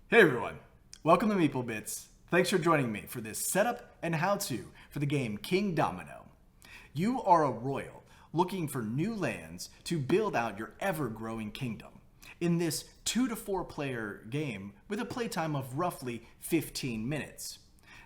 Hey everyone, welcome to Meeple Bits. Thanks for joining me for this setup and how-to for the game Kingdomino. You are a royal looking for new lands to build out your ever-growing kingdom. In this 2 to 4 player game with a playtime of roughly 15 minutes.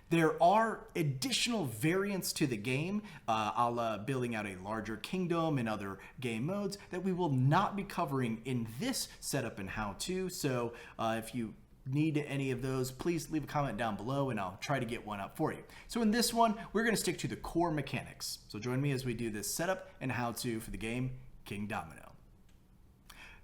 There are additional variants to the game, a la building out a larger kingdom and other game modes that we will not be covering in this setup and how-to. So if you need any of those, please leave a comment down below and I'll try to get one up for you. So in this one, we're going to stick to the core mechanics. So join me as we do this setup and how-to for the game Kingdomino.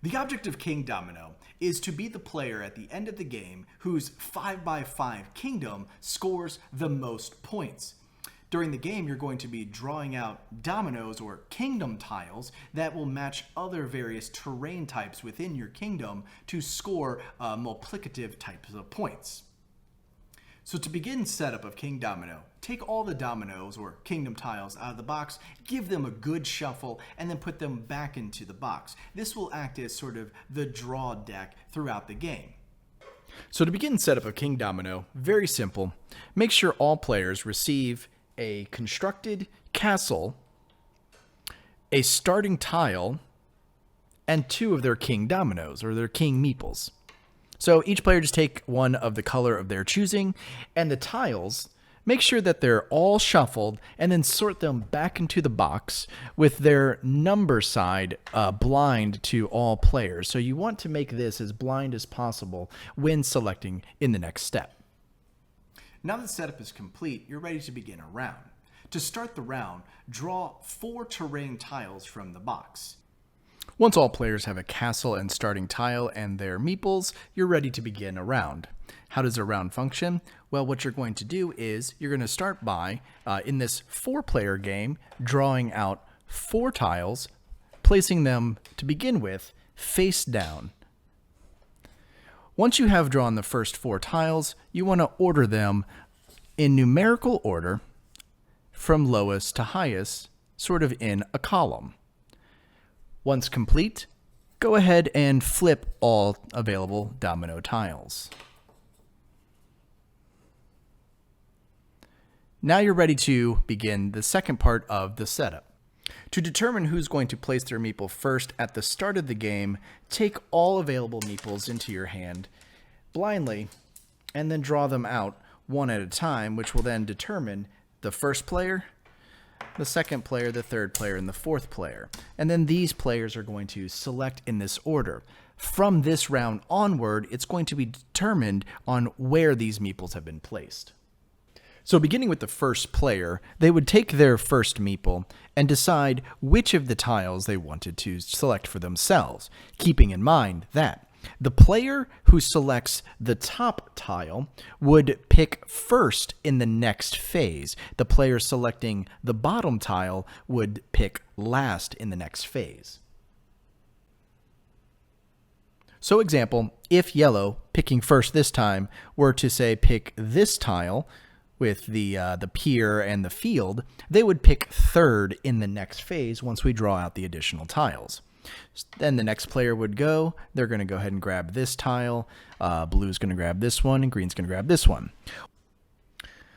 The object of Kingdomino is to be the player at the end of the game whose 5x5 kingdom scores the most points. During the game, you're going to be drawing out dominoes or kingdom tiles that will match other various terrain types within your kingdom to score multiplicative types of points. So to begin setup of Kingdomino, take all the dominoes or kingdom tiles out of the box, give them a good shuffle, and then put them back into the box. This will act as sort of the draw deck throughout the game. So to begin setup of Kingdomino, very simple. Make sure all players receive a constructed castle, a starting tile, and 2 of their king dominoes or their king meeples. So each player just take one of the color of their choosing, and the tiles, make sure that they're all shuffled and then sort them back into the box with their number side blind to all players. So you want to make this as blind as possible when selecting in the next step. Now that the setup is complete, you're ready to begin a round. To start the round, draw 4 terrain tiles from the box. Once all players have a castle and starting tile and their meeples, you're ready to begin a round. How does a round function? Well, what you're going to do is you're going to start by, in this 4-player game, drawing out 4 tiles, placing them to begin with face down. Once you have drawn the first 4 tiles, you want to order them in numerical order from lowest to highest, sort of in a column. Once complete, go ahead and flip all available domino tiles. Now you're ready to begin the second part of the setup. To determine who's going to place their meeple first at the start of the game, take all available meeples into your hand blindly and then draw them out one at a time, which will then determine the first player, the second player, the third player, and the fourth player. And then these players are going to select in this order. From this round onward, it's going to be determined on where these meeples have been placed. So beginning with the first player, they would take their first meeple and decide which of the tiles they wanted to select for themselves, keeping in mind that the player who selects the top tile would pick first in the next phase. The player selecting the bottom tile would pick last in the next phase. So example, if yellow, picking first this time, were to say pick this tile with the pier and the field, they would pick third in the next phase once we draw out the additional tiles. Then the next player would go. They're going to go ahead and grab this tile. Blue's going to grab this one, and green's going to grab this one.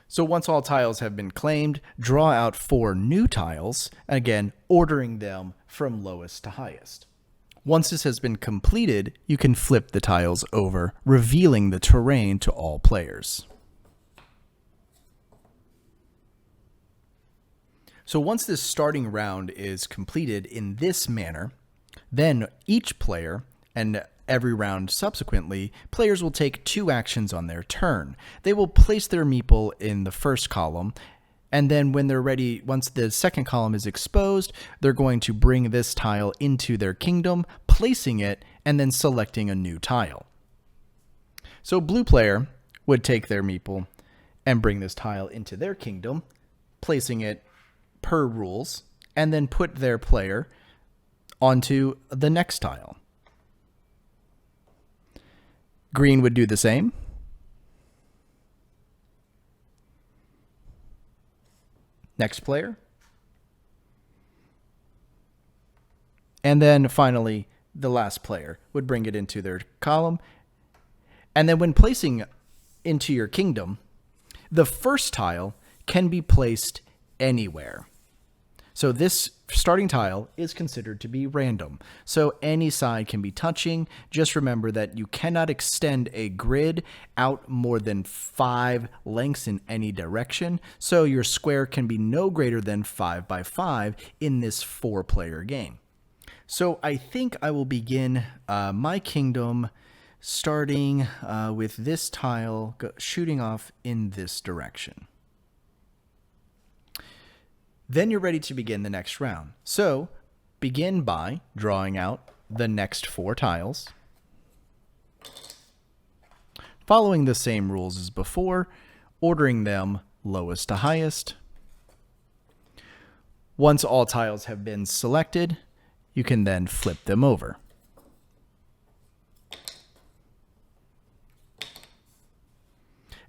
So once all tiles have been claimed, draw out 4 new tiles, again, ordering them from lowest to highest. Once this has been completed, you can flip the tiles over, revealing the terrain to all players. So once this starting round is completed in this manner, then each player, and every round subsequently, players will take 2 actions on their turn. They will place their meeple in the first column, and then when they're ready, once the second column is exposed, they're going to bring this tile into their kingdom, placing it, and then selecting a new tile. So blue player would take their meeple and bring this tile into their kingdom, placing it per rules, and then put their player onto the next tile. Green would do the same. Next player. And then finally, the last player would bring it into their column And then when placing into your kingdom, the first tile can be placed anywhere. So this starting tile is considered to be random. So any side can be touching. Just remember that you cannot extend a grid out more than 5 lengths in any direction. So your square can be no greater than 5 by 5 in this 4-player game. So I think I will begin my kingdom starting with this tile shooting off in this direction. Then you're ready to begin the next round. So begin by drawing out the next 4 tiles, following the same rules as before, ordering them lowest to highest. Once all tiles have been selected, you can then flip them over.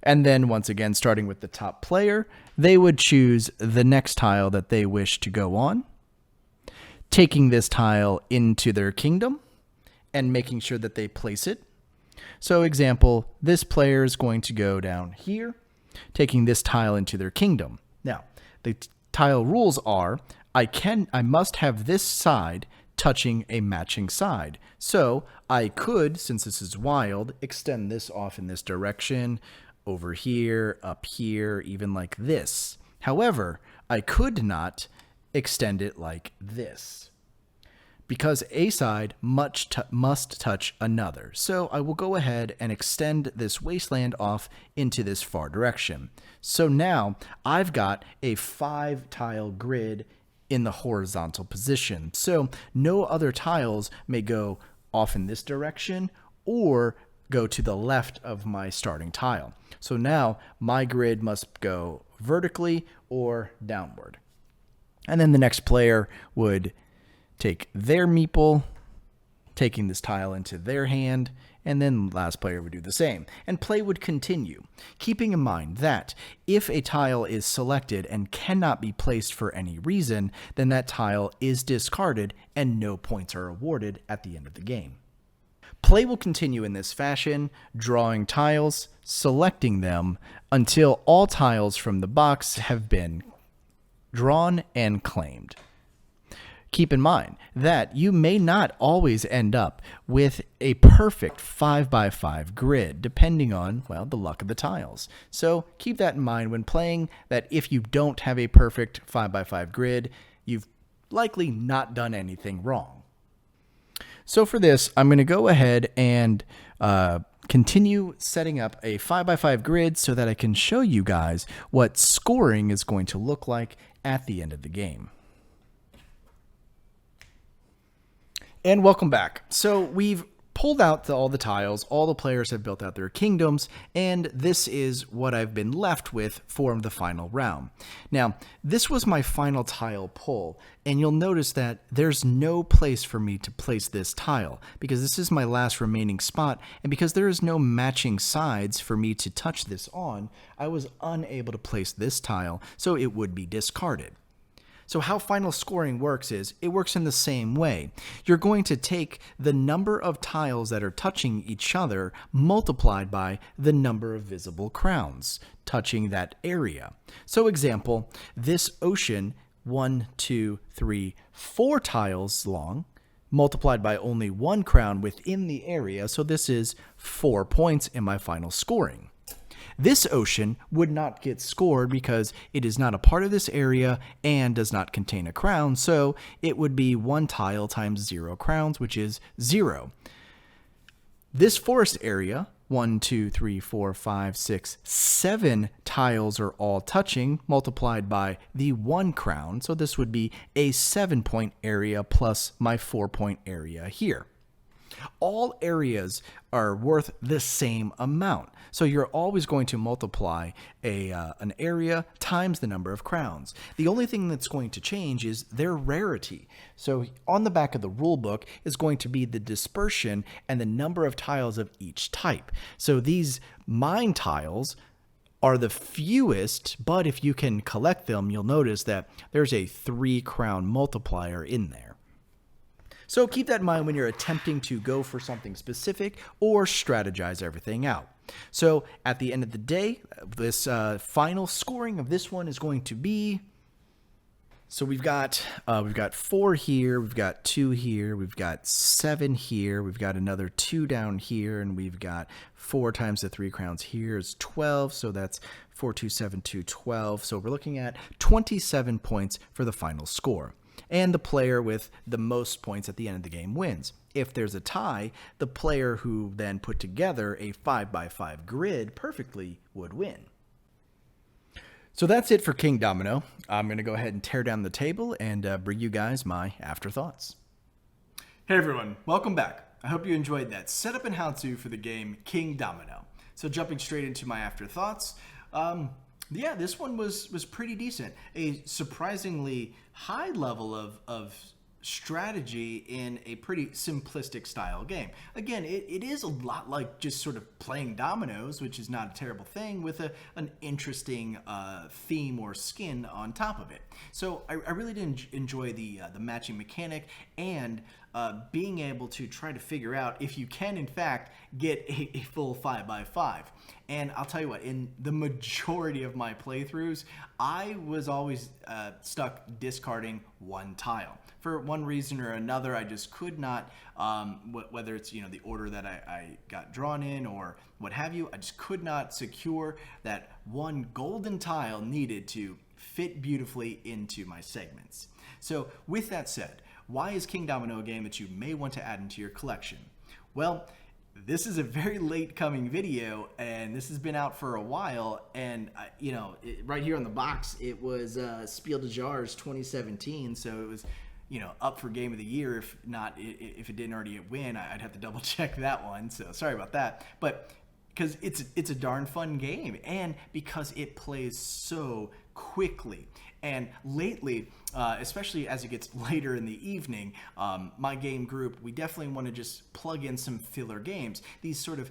And then once again, starting with the top player, they would choose the next tile that they wish to go on, taking this tile into their kingdom and making sure that they place it. So example, this player is going to go down here, taking this tile into their kingdom. Now, the tile rules are, I must have this side touching a matching side. So I could, since this is wild, extend this off in this direction, over here, up here, even like this. However, I could not extend it like this because a side must touch another. So I will go ahead and extend this wasteland off into this far direction. So now I've got a 5-tile grid in the horizontal position. So no other tiles may go off in this direction or go to the left of my starting tile. So now my grid must go vertically or downward. And then the next player would take their meeple, taking this tile into their hand, and then the last player would do the same. And play would continue, keeping in mind that if a tile is selected and cannot be placed for any reason, then that tile is discarded and no points are awarded at the end of the game. Play will continue in this fashion, drawing tiles, selecting them until all tiles from the box have been drawn and claimed. Keep in mind that you may not always end up with a perfect 5x5 grid, depending on, well, the luck of the tiles. So keep that in mind when playing, that if you don't have a perfect 5x5 grid, you've likely not done anything wrong. So for this, I'm going to go ahead and continue setting up a 5x5 grid so that I can show you guys what scoring is going to look like at the end of the game. And welcome back. So we've pulled out all the tiles, all the players have built out their kingdoms, and this is what I've been left with for the final round. Now, this was my final tile pull, and you'll notice that there's no place for me to place this tile, because this is my last remaining spot, and because there is no matching sides for me to touch this on, I was unable to place this tile, so it would be discarded. So how final scoring works is, it works in the same way. You're going to take the number of tiles that are touching each other multiplied by the number of visible crowns touching that area. So example, this ocean, 1, 2, 3, 4 tiles long, multiplied by only 1 crown within the area, so this is 4 points in my final scoring. This ocean would not get scored because it is not a part of this area and does not contain a crown, so it would be 1 tile times 0 crowns, which is 0. This forest area, 1, 2, 3, 4, 5, 6, 7 tiles are all touching, multiplied by the 1 crown, so this would be a 7-point area plus my 4-point area here. All areas are worth the same amount. So you're always going to multiply an area times the number of crowns. The only thing that's going to change is their rarity. So on the back of the rule book is going to be the dispersion and the number of tiles of each type. So these mine tiles are the fewest, but if you can collect them, you'll notice that there's a 3 crown multiplier in there. So keep that in mind when you're attempting to go for something specific or strategize everything out. So at the end of the day, this final scoring of this one is going to be... So we've got 4 here, we've got 2 here, we've got 7 here, we've got another 2 down here, and we've got 4 times the 3 crowns here is 12, so that's 4, 2, 7, 2, 12. So we're looking at 27 points for the final score. And the player with the most points at the end of the game wins. If there's a tie, the player who then put together a 5x5 grid perfectly would win. So that's it for Kingdomino. I'm going to go ahead and tear down the table and bring you guys my afterthoughts. Hey everyone, welcome back. I hope you enjoyed that setup and how-to for the game Kingdomino. So jumping straight into my afterthoughts, yeah, this one was pretty decent. A surprisingly high level of strategy in a pretty simplistic style game. Again, it is a lot like just sort of playing dominoes, which is not a terrible thing, with an interesting theme or skin on top of it. So I really did enjoy the matching mechanic and being able to try to figure out if you can in fact get a full 5x5. And I'll tell you what, in the majority of my playthroughs, I was always stuck discarding one tile. For one reason or another, I just could not, whether it's the order that I got drawn in or what have you, I just could not secure that one golden tile needed to fit beautifully into my segments. So with that said, why is Kingdomino a game that you may want to add into your collection? Well, this is a very late coming video, and this has been out for a while, and right here on the box it was Spiel des Jahres 2017, so it was up for Game of the Year. If it didn't already win, I'd have to double check that one, so sorry about that. But because it's a darn fun game, and because it plays so quickly. And lately, especially as it gets later in the evening, my game group, we definitely want to just plug in some filler games. These sort of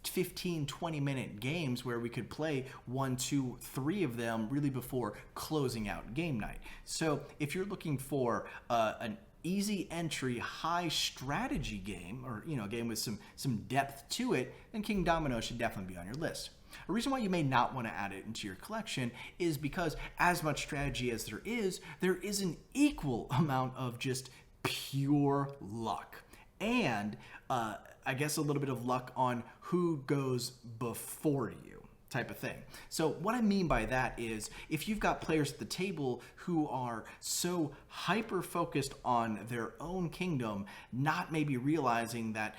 15-20 minute games where we could play 1, 2, 3 of them really before closing out game night. So if you're looking for an easy entry, high strategy game, or a game with some depth to it, then Kingdomino should definitely be on your list. A reason why you may not want to add it into your collection is because as much strategy as there is an equal amount of just pure luck. And I guess a little bit of luck on who goes before you, type of thing. So what I mean by that is if you've got players at the table who are so hyper focused on their own kingdom, not maybe realizing that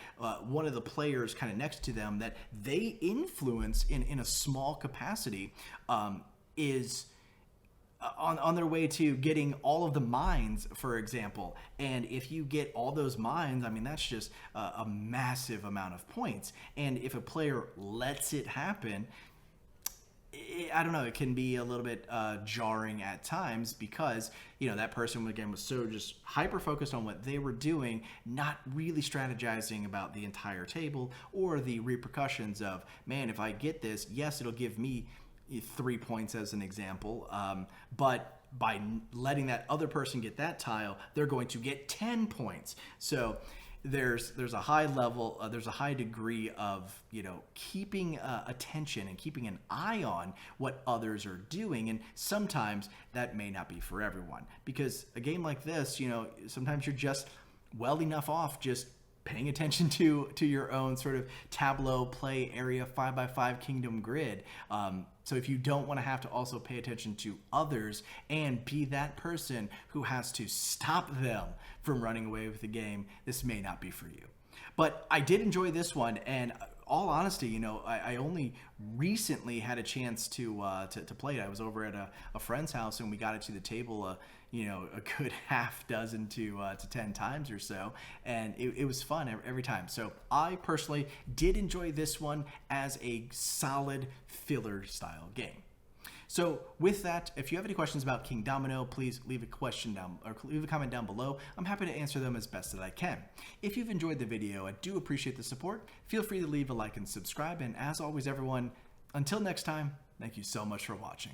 one of the players kind of next to them that they influence in a small capacity is on their way to getting all of the mines, for example. And if you get all those mines, I mean, that's just a massive amount of points. And if a player lets it happen, I don't know, it can be a little bit jarring at times because, that person, again, was so just hyper-focused on what they were doing, not really strategizing about the entire table or the repercussions of, man, if I get this, yes, it'll give me 3 points as an example, but by letting that other person get that tile, they're going to get 10 points. So there's a high level, there's a high degree of keeping attention and keeping an eye on what others are doing, and sometimes that may not be for everyone, because a game like this, sometimes you're just well enough off just paying attention to your own sort of tableau play area 5x5 kingdom grid. So if you don't want to have to also pay attention to others and be that person who has to stop them from running away with the game, this may not be for you. But I did enjoy this one, and all honesty, I only recently had a chance to play it. I was over at a friend's house, and we got it to the table a good half dozen to 10 times or so, and it was fun every time. So I personally did enjoy this one as a solid filler style game. So with that, if you have any questions about Kingdomino, please leave a comment down below. I'm happy to answer them as best that I can. If you've enjoyed the video, I do appreciate the support. Feel free to leave a like and subscribe. And as always, everyone, until next time, thank you so much for watching.